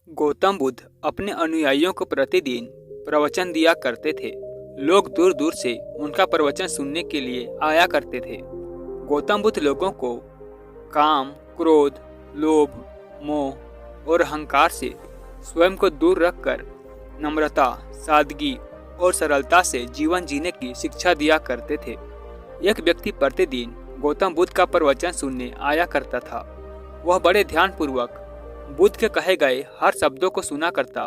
गौतम बुद्ध अपने अनुयायियों को प्रतिदिन प्रवचन दिया करते थे। लोग दूर दूर से उनका प्रवचन सुनने के लिए आया करते थे। गौतम बुद्ध लोगों को काम, क्रोध, लोभ, मोह और अहंकार से स्वयं को दूर रखकर नम्रता, सादगी और सरलता से जीवन जीने की शिक्षा दिया करते थे। एक व्यक्ति प्रतिदिन गौतम बुद्ध का प्रवचन सुनने आया करता था। वह बड़े ध्यानपूर्वक बुद्ध के कहे गए हर शब्दों को सुना करता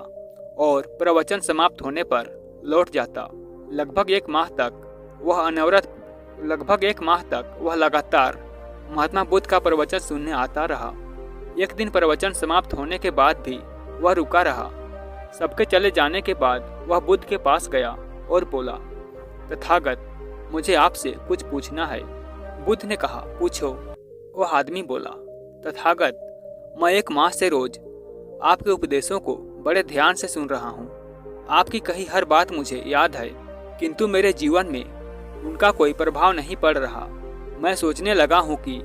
और प्रवचन समाप्त होने पर लौट जाता। लगभग एक माह तक वह लगातार महात्मा बुद्ध का प्रवचन सुनने आता रहा। एक दिन प्रवचन समाप्त होने के बाद भी वह रुका रहा। सबके चले जाने के बाद वह बुद्ध के पास गया और बोला, तथागत, मुझे आपसे कुछ पूछना है। बुद्ध ने कहा, पूछो। वह आदमी बोला, तथागत, मैं एक माह से रोज आपके उपदेशों को बड़े ध्यान से सुन रहा हूँ। आपकी कही हर बात मुझे याद है, किंतु मेरे जीवन में उनका कोई प्रभाव नहीं पड़ रहा। मैं सोचने लगा हूँ कि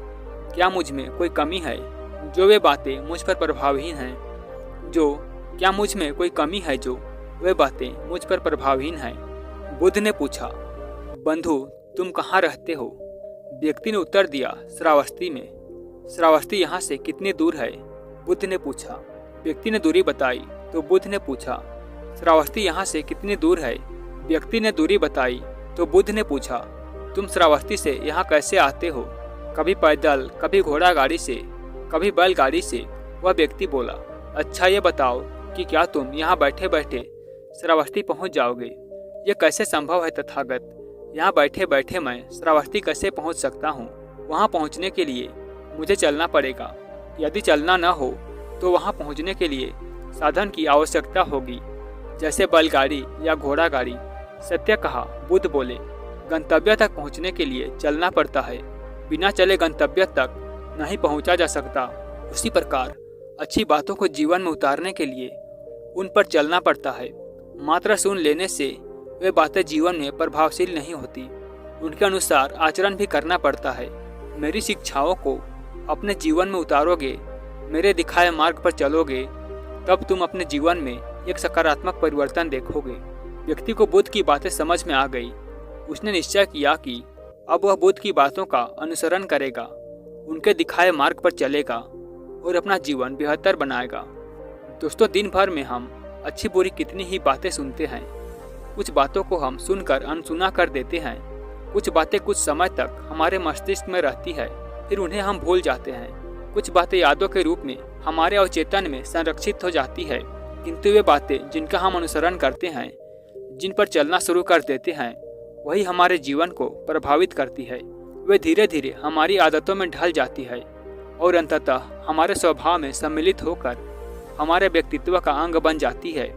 क्या मुझ में कोई कमी है जो वे बातें मुझ पर प्रभावहीन हैं। क्या मुझ में कोई कमी है जो वे बातें मुझ पर प्रभावहीन हैं। बुद्ध ने पूछा, बंधु, तुम कहाँ रहते हो? व्यक्ति ने उत्तर दिया, श्रावस्ती में। श्रावस्ती यहाँ से कितनी दूर है? बुद्ध ने पूछा। व्यक्ति ने दूरी बताई तो बुद्ध ने पूछा, श्रावस्ती यहाँ से कितनी दूर है? व्यक्ति ने दूरी बताई तो बुद्ध ने पूछा, तुम श्रावस्ती से यहाँ कैसे आते हो? कभी पैदल, कभी घोड़ा गाड़ी से, कभी बैलगाड़ी से। वह व्यक्ति बोला, अच्छा ये बताओ कि क्या तुम यहाँ बैठे बैठे श्रावस्ती पहुँच जाओगे? ये कैसे संभव है तथागत? यहाँ बैठे बैठे मैं श्रावस्ती कैसे पहुँच सकता हूँ? वहाँ पहुँचने के लिए मुझे चलना पड़ेगा। यदि चलना न हो तो वहां पहुंचने के लिए साधन की आवश्यकता होगी, जैसे बैलगाड़ी या घोड़ा गाड़ी। सत्य कहा, बुद्ध बोले, गंतव्य तक पहुंचने के लिए चलना पड़ता है। बिना चले गंतव्य तक नहीं पहुंचा जा सकता। उसी प्रकार अच्छी बातों को जीवन में उतारने के लिए उन पर चलना पड़ता है। मात्र सुन लेने से वे बातें जीवन में प्रभावशील नहीं होती, उनके अनुसार आचरण भी करना पड़ता है। मेरी शिक्षाओं को अपने जीवन में उतारोगे, मेरे दिखाए मार्ग पर चलोगे, तब तुम अपने जीवन में एक सकारात्मक परिवर्तन देखोगे। व्यक्ति को बुद्ध की बातें समझ में आ गई। उसने निश्चय किया कि अब वह बुद्ध की बातों का अनुसरण करेगा, उनके दिखाए मार्ग पर चलेगा और अपना जीवन बेहतर बनाएगा। दोस्तों, दिन भर में हम अच्छी बुरी कितनी ही बातें सुनते हैं। कुछ बातों को हम सुनकर अनसुना कर देते हैं। कुछ बातें कुछ समय तक हमारे मस्तिष्क में रहती है, फिर उन्हें हम भूल जाते हैं। कुछ बातें यादों के रूप में हमारे अवचेतन में संरक्षित हो जाती है, किंतु वे बातें जिनका हम अनुसरण करते हैं, जिन पर चलना शुरू कर देते हैं, वही हमारे जीवन को प्रभावित करती है। वे धीरे धीरे हमारी आदतों में ढल जाती है और अंततः हमारे स्वभाव में सम्मिलित होकर हमारे व्यक्तित्व का अंग बन जाती है।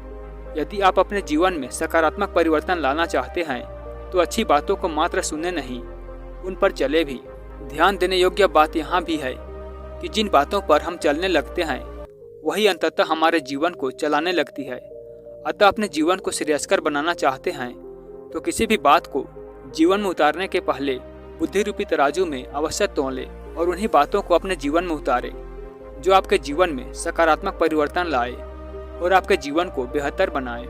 यदि आप अपने जीवन में सकारात्मक परिवर्तन लाना चाहते हैं तो अच्छी बातों को मात्र सुने नहीं, उन पर चले भी। ध्यान देने योग्य बात यहाँ भी है कि जिन बातों पर हम चलने लगते हैं वही अंततः हमारे जीवन को चलाने लगती है। अतः अपने जीवन को श्रेयस्कर बनाना चाहते हैं तो किसी भी बात को जीवन में उतारने के पहले बुद्धि रूपी तराजू में अवश्य तौले और उन्हीं बातों को अपने जीवन में उतारे जो आपके जीवन में सकारात्मक परिवर्तन लाए और आपके जीवन को बेहतर बनाए।